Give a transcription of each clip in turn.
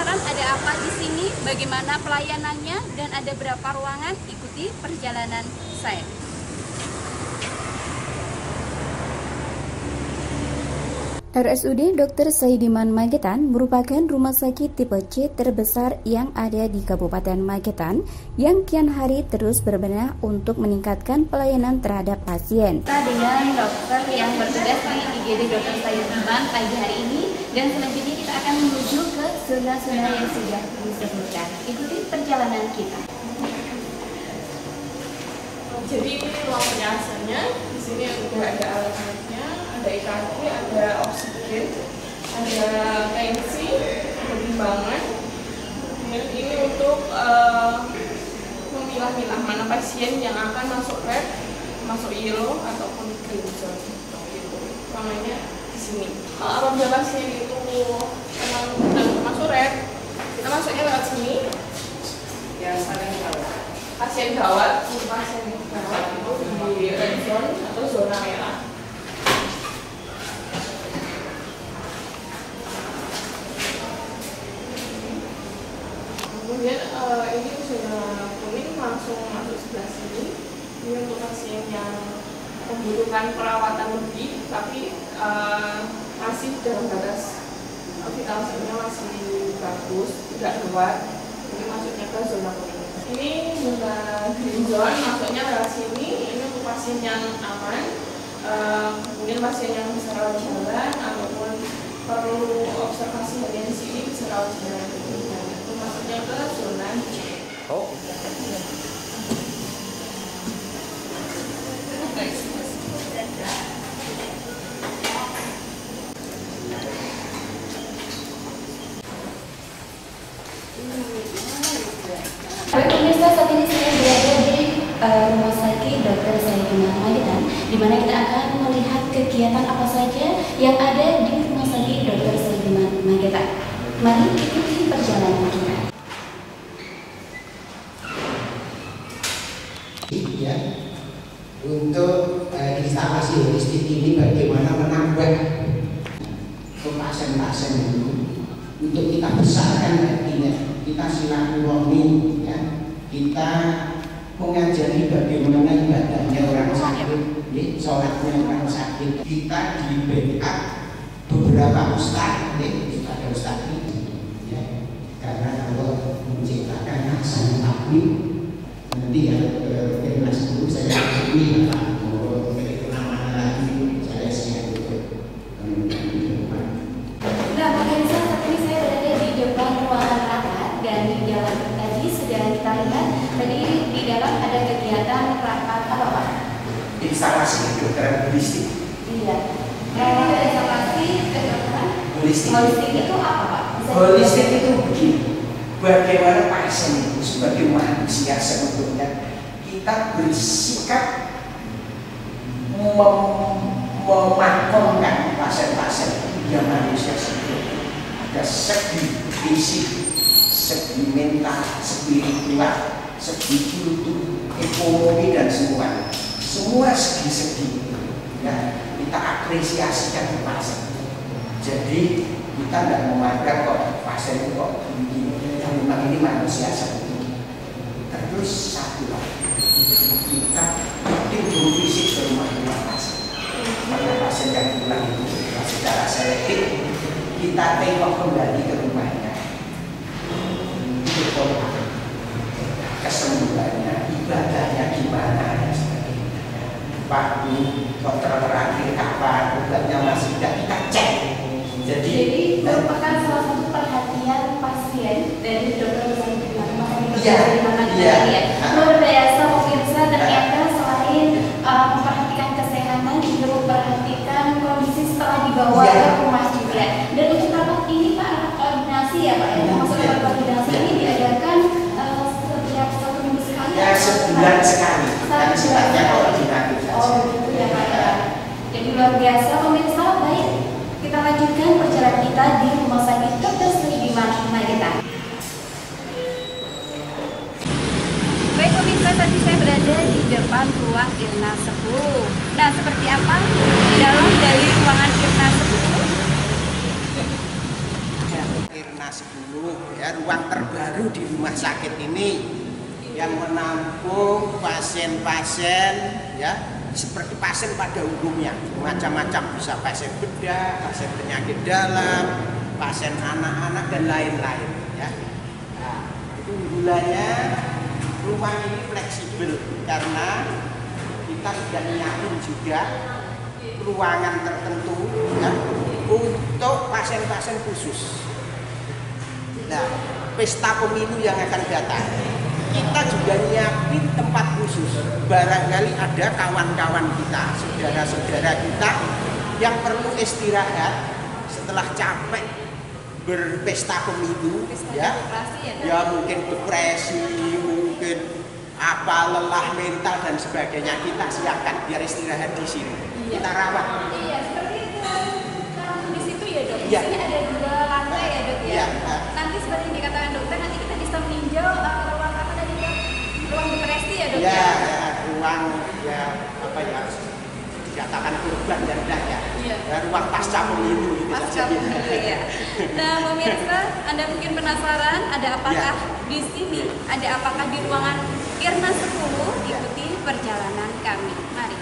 penasaran ada apa di sini, bagaimana pelayanannya, dan ada berapa ruangan? Ikuti perjalanan saya. RSUD Dr. Saidiman Magetan merupakan rumah sakit tipe C terbesar yang ada di Kabupaten Magetan yang kian hari terus berbenah untuk meningkatkan pelayanan terhadap pasien. Kita dengan dokter yang bertugas di IGD Dr. Saidiman pagi hari ini, dan selanjutnya kita akan menuju ke zona-zona yang sudah disebutkan. Ikuti perjalanan kita. Jadi ini ruang penyasarannya. Di sini juga ada alat-alatnya, ada EKG, ada oksigen, ada tensi, ada timbangan. Dan ini untuk memilah-milah mana pasien yang akan masuk red, masuk yellow ataupun green zone. Gitu. Ruangannya di sini. Kalau apabila pasien itu memang sedang masuk red, kita masuknya lewat sini. Ya, saling gawat. Pasien gawat, itu di red zone atau zona merah. Kemudian ini zona kuning langsung masuk sebelah sini. Ini untuk pasien yang membutuhkan perawatan lebih, tapi masih dalam batas vital sign-nya masih bagus, tidak gawat. Ini masuknya ke zona kuning. Ini zona green zone, masuknya lewat sini. Ini untuk pasien yang aman, kemudian pasien yang bisa rawat jalan ataupun perlu observasi harian di sini bisa rawat jalan. Itu masuknya ke zona hijau. Oh. Baik pemirsa, saat ini saya berada di rumah sakit Dr. Saidiman Magetan, di mana kita akan melihat kegiatan apa saja yang ada di rumah sakit Dr. Saidiman Magetan. Mari ikuti perjalanan kita. Ya, untuk instalasi holistik ini bagaimana menambah pasien-pasien itu untuk kita besarkan artinya, kita silaturahmi, ya, kita mengajari bagaimana ibadahnya orang sakit, ya, sholatnya orang sakit. Kita di backup beberapa ustadz, ya, ada ustadz ini, ya, karena kalau menciptakan hasan takwi nanti ya kelas dulu saya akui Pak, mau memiliki nama lagi saya siap untuk Nah, pemirsa, saat ini saya berada di depan ruangan rapat dan di dalam tadi sudah kita lihat tadi di dalam ada kegiatan rapat apa Pak? instalasi kedokteran holistik. Iya. Ada instalasi kedokteran Holistik. holistik itu apa Pak? Holistik itu begini, bagaimana pasien itu sebagai manusia sebetulnya kita bersikap memakomkan pasien-pasien yang manusia sebetulnya. Ada segi fisik, segi mental, spiritual, segi kultur, ekonomi dan semua segi-segi ya, kita apresiasikan ke pasien. Jadi kita tidak memandang kok pasien itu kok begini, yang memang ini manusia sebetulnya. Terus satu lagi, kita timbul fisik ke rumah pasien. Karena pasien yang pulang itu secara selektif kita tengok kembali ke rumahnya, kesembuhannya, ibadahnya gimana dan sebagainya. Pak, dokter terakhir kapan, obatnya masih tidak, kita cek. Jadi merupakan salah satu perhatian pasien dari dokter Saidiman Magetan. Iya. Luar biasa pemirsa, ternyata selain memperhatikan kesehatan juga memperhatikan kondisi setelah dibawa Iya. ke rumah juga. Dan untuk rapat ini Pak, rapat koordinasi ya Pak, ya. Maksud rapat koordinasi ini diadakan setiap 1 minggu sekali. Ya, sebulan sekali. Dan sifatnya koordinatif saja. Oh gitu ya Pak ya. Jadi luar biasa pemirsa. Baik, kita lanjutkan perjalanan kita di rumah sakit Dr. Saidiman Magetan. Baik pemirsa, tadi saya berada di depan ruang Irna 10. Nah, seperti apa di dalam dari ruangan Irna 10? Irna 10 ya, ruang terbaru di rumah sakit ini yang menampung pasien-pasien ya seperti pasien pada umumnya, macam-macam, bisa pasien bedah, pasien penyakit dalam, pasien anak-anak dan lain-lain ya. Nah, itu unggulannya rumah ini fleksibel karena kita sudah nyiapin juga ruangan tertentu ya, untuk pasien-pasien khusus. Nah, pesta pemilu yang akan datang, kita juga nyiapin tempat khusus. Barangkali ada kawan-kawan kita, saudara-saudara kita yang perlu istirahat setelah capek berpesta pemilu, ya mungkin depresi, mungkin apa lelah mental dan sebagainya, kita siapkan biar istirahat di sini. Kita rawat. Iya, seperti itu. Di situ ya dok. Di Ya. sini ada 2 lantai ya dok ya. Ya. Nanti seperti yang dikatakan dokter, nanti kita bisa meninjau ruang apa tadi dok? Ruang depresi ya dok Ya, ruang ya apa ya? Dikatakan korban dan ya. Ya, ruang pasca pemilu itu pasca pemilu ya. Nah pemirsa, Anda mungkin penasaran ada apakah di sini, ada apakah di ruangan Irna 10? Ikuti perjalanan kami. Mari.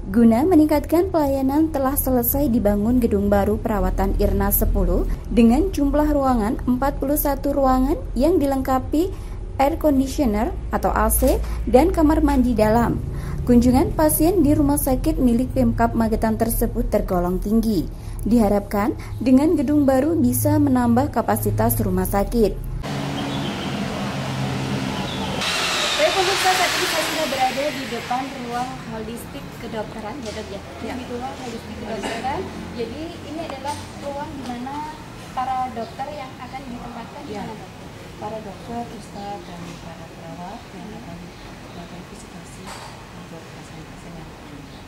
Guna meningkatkan pelayanan telah selesai dibangun gedung baru perawatan Irna 10 dengan jumlah ruangan 41 ruangan yang dilengkapi air conditioner atau AC dan kamar mandi dalam. Kunjungan pasien di rumah sakit milik Pemkab Magetan tersebut tergolong tinggi. Diharapkan dengan gedung baru bisa menambah kapasitas rumah sakit. Baik pemirsa, saat ini saya sudah berada di depan ruang holistik kedokteran ya dok ya. Di ruang holistik kedokteran. Jadi ini adalah ruang di mana para dokter yang akan ditempatkan di mana dok? Para dokter, ustaz, dan para perawat yang akan melakukan visitasi untuk pasien-pasien yang meninggal.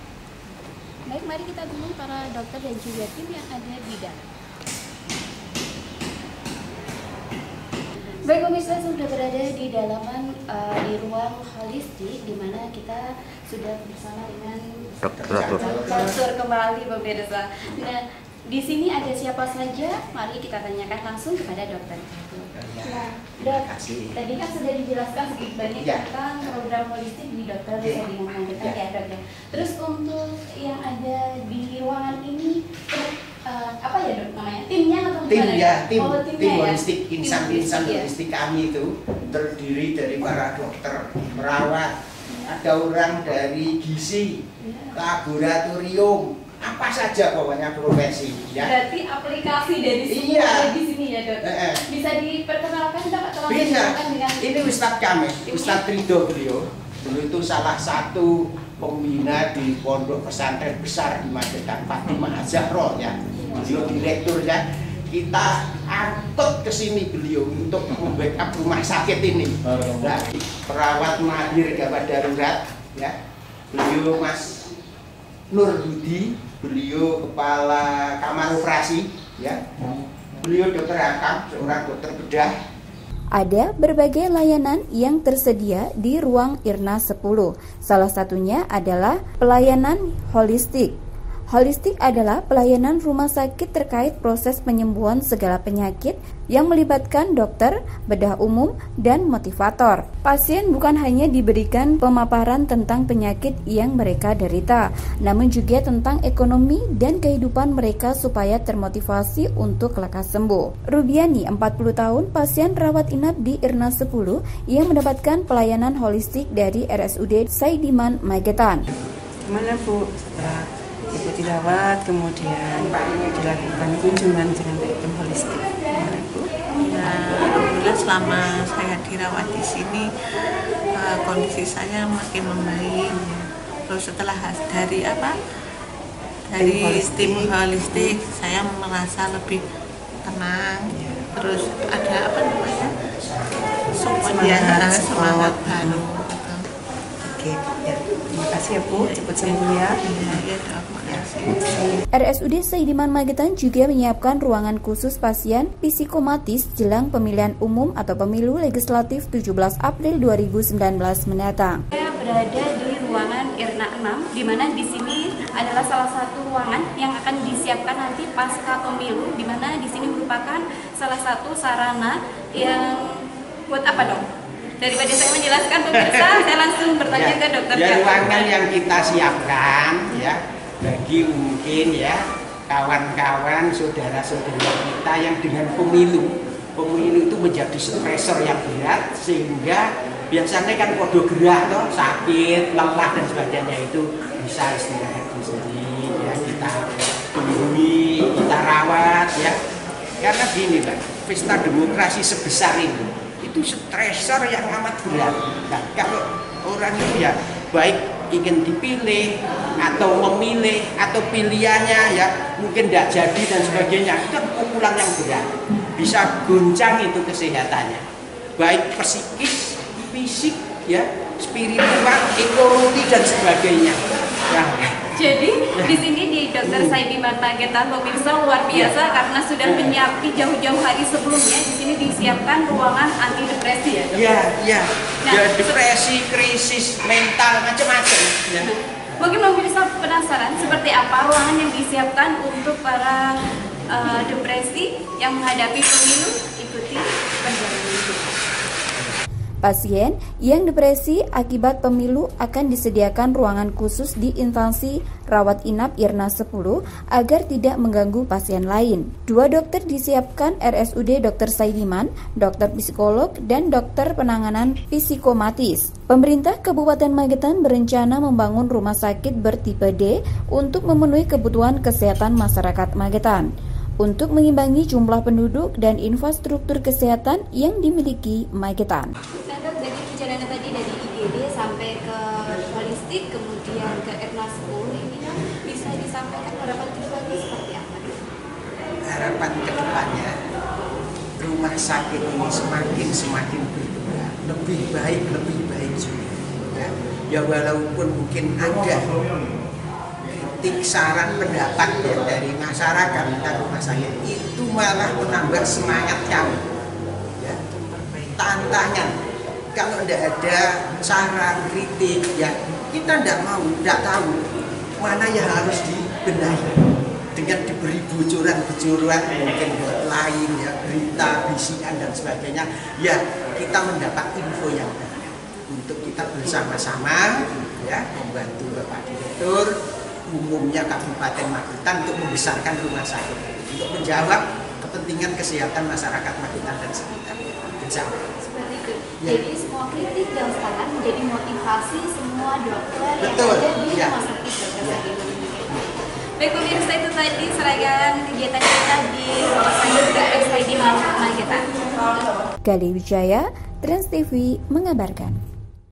Baik, mari kita temui para dokter dan juga tim yang ada di dalam. Baik pemirsa, sudah berada di dalaman di ruang holistik di mana kita sudah bersama dengan dokter kembali pemirsa. Nah, di sini ada siapa saja? Mari kita tanyakan langsung kepada dokter. Nah, dok, tadi kan sudah dijelaskan sedikit banyak tentang program holistik di dokter Saidina Magetan ya dok ya. Terus untuk yang ada di ruangan ini apa ya dok namanya? Timnya atau gimana? Tim timnya holistik, insan holistik kami itu terdiri dari para dokter, perawat, ada orang dari gizi, laboratorium, apa saja pokoknya profesi ya. Berarti aplikasi dari semua ada di sini ya dok. Bisa diperkenalkan dok atau bisa. dengan Ini Ustadz kami, Ustadz Ridho beliau itu salah satu pembina di pondok pesantren besar di Magetan, Fatimah Az-Zahra ya. Beliau direktur ya. Kita angkut ke sini beliau untuk membackup rumah sakit ini. Nah, perawat mahir gawat darurat ya. Beliau Mas Nur Budi, beliau kepala kamar operasi ya. Beliau dokter Hakam, seorang dokter bedah. Ada berbagai layanan yang tersedia di ruang Irna 10. Salah satunya adalah pelayanan holistik. Holistik adalah pelayanan rumah sakit terkait proses penyembuhan segala penyakit yang melibatkan dokter, bedah umum, dan motivator. Pasien bukan hanya diberikan pemaparan tentang penyakit yang mereka derita, namun juga tentang ekonomi dan kehidupan mereka supaya termotivasi untuk lekas sembuh. Rubiani, 40 tahun, pasien rawat inap di Irna 10 yang mendapatkan pelayanan holistik dari RSUD Saidiman Magetan. Gimana Bu? Setelah Ibu dirawat, kemudian dilakukan kunjungan dengan tim holistik. Gimana Bu? Ya, alhamdulillah selama saya dirawat di sini kondisi saya makin membaik. Terus setelah dari tim holistik saya merasa lebih tenang. Terus ada semangat baru. Oke, ya. Terima kasih ya Bu, cepat sembuh ya. Iya, terima kasih. RSUD Saidiman Magetan juga menyiapkan ruangan khusus pasien psikomatis jelang pemilihan umum atau pemilu legislatif 17 April 2019 mendatang. Saya berada di ruangan Irna 6, di mana di sini adalah salah satu ruangan yang akan disiapkan nanti pasca pemilu, di mana di sini merupakan salah satu sarana yang buat apa dong? Daripada saya menjelaskan pemirsa, saya langsung bertanya ke dokter. Ya, ruangan yang kita siapkan ya bagi mungkin ya kawan-kawan, saudara-saudara kita yang dengan pemilu itu menjadi stresor yang berat, sehingga biasanya kan podo gerah toh, sakit, lelah dan sebagainya, itu bisa istirahat di sini ya, kita tungguin, kita rawat ya. Karena gini Pak, pesta demokrasi sebesar itu stresor yang amat berat. Nah, kalau orang itu ya baik ingin dipilih atau memilih atau pilihannya ya mungkin tidak jadi dan sebagainya, itu pukulan yang berat, bisa goncang itu kesehatannya, baik psikis, fisik ya, spiritual, ekonomi dan sebagainya ya. Jadi di sini di Dr. Saidiman Magetan pemirsa luar biasa karena sudah menyiapkan jauh-jauh hari sebelumnya. Di sini disiapkan ruangan anti depresi ya. Iya. Nah, ya, depresi, krisis mental macam-macam ya. Mungkin pemirsa penasaran seperti apa ruangan yang disiapkan untuk para depresi yang menghadapi pemilu. Ikuti perjalanan itu. Pasien yang depresi akibat pemilu akan disediakan ruangan khusus di instansi rawat inap Irna 10 agar tidak mengganggu pasien lain. 2 dokter disiapkan RSUD Dr. Saidiman, dokter psikolog, dan dokter penanganan psikomatis. Pemerintah Kabupaten Magetan berencana membangun rumah sakit bertipe D untuk memenuhi kebutuhan kesehatan masyarakat Magetan, untuk mengimbangi jumlah penduduk dan infrastruktur kesehatan yang dimiliki Magetan. Dari perjalanan tadi dari IGD sampai ke holistik, kemudian ke Irna 10, ini kan bisa disampaikan harapan kedepannya seperti apa? Harapan kedepannya rumah sakit ini semakin berkembang, lebih baik juga ya walaupun mungkin ada kritik, saran, pendapat ya, dari masyarakat tentang rumah sakit itu malah menambah semangat kami ya. Tantangan kalau tidak ada saran, kritik ya kita tidak tahu mana yang harus dibenahi. Dengan diberi bocoran mungkin lain ya, berita, bisikan dan sebagainya ya, kita mendapat info yang benar untuk kita bersama-sama ya membantu Bapak Direktur umumnya Kabupaten Magetan untuk membesarkan rumah sakit untuk menjawab kepentingan kesehatan masyarakat Magetan dan sekitar bersama. Seperti itu. Ya. Jadi semua kritik dan saran menjadi motivasi semua dokter yang Betul. ada di Ya. rumah sakit Dr. Saidiman. Baik pemirsa, itu tadi seragam kegiatan kita di rumah sakit Dr. Saidiman Magetan. Gali Wijaya, Trans TV mengabarkan.